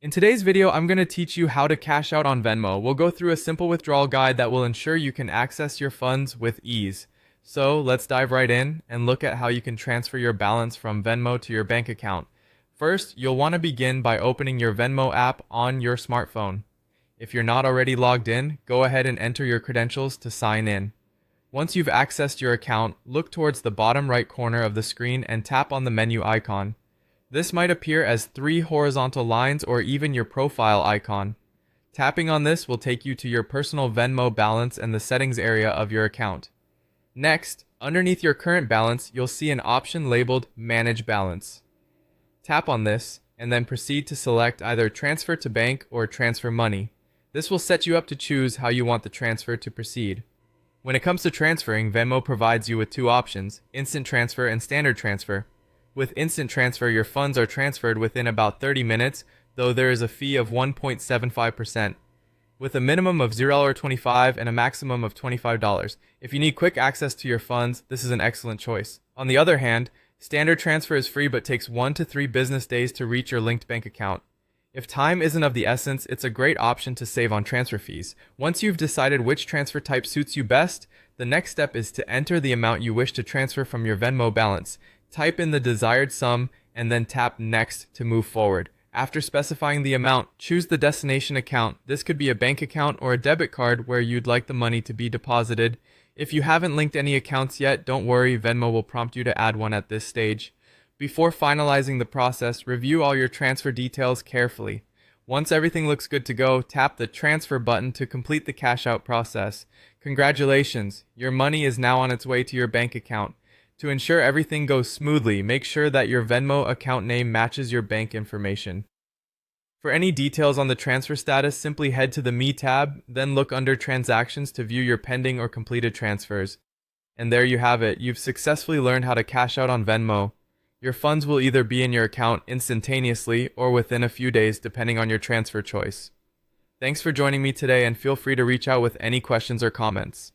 In today's video, I'm going to teach you how to cash out on Venmo. We'll go through a simple withdrawal guide that will ensure you can access your funds with ease. So let's dive right in and look at how you can transfer your balance from Venmo to your bank account. First, you'll want to begin by opening your Venmo app on your smartphone. If you're not already logged in, go ahead and enter your credentials to sign in. Once you've accessed your account, look towards the bottom right corner of the screen and tap on the menu icon. This might appear as 3 horizontal lines or even your profile icon. Tapping on this will take you to your personal Venmo balance and the settings area of your account. Next, underneath your current balance, you'll see an option labeled Manage Balance. Tap on this, and then proceed to select either Transfer to Bank or Transfer Money. This will set you up to choose how you want the transfer to proceed. When it comes to transferring, Venmo provides you with 2 options, Instant Transfer and Standard Transfer. With Instant Transfer, your funds are transferred within about 30 minutes, though there is a fee of 1.75%, with a minimum of $0.25 and a maximum of $25. If you need quick access to your funds, this is an excellent choice. On the other hand, Standard Transfer is free but takes 1 to 3 business days to reach your linked bank account. If time isn't of the essence, it's a great option to save on transfer fees. Once you've decided which transfer type suits you best, the next step is to enter the amount you wish to transfer from your Venmo balance. Type in the desired sum and then tap Next to move forward. After specifying the amount, choose the destination account. This could be a bank account or a debit card where you'd like the money to be deposited. If you haven't linked any accounts yet, don't worry, Venmo will prompt you to add one at this stage. Before finalizing the process, review all your transfer details carefully. Once everything looks good to go, tap the transfer button to complete the cash out process. Congratulations, your money is now on its way to your bank account. To ensure everything goes smoothly, make sure that your Venmo account name matches your bank information. For any details on the transfer status, simply head to the Me tab, then look under Transactions to view your pending or completed transfers. And there you have it, you've successfully learned how to cash out on Venmo. Your funds will either be in your account instantaneously or within a few days depending on your transfer choice. Thanks for joining me today and feel free to reach out with any questions or comments.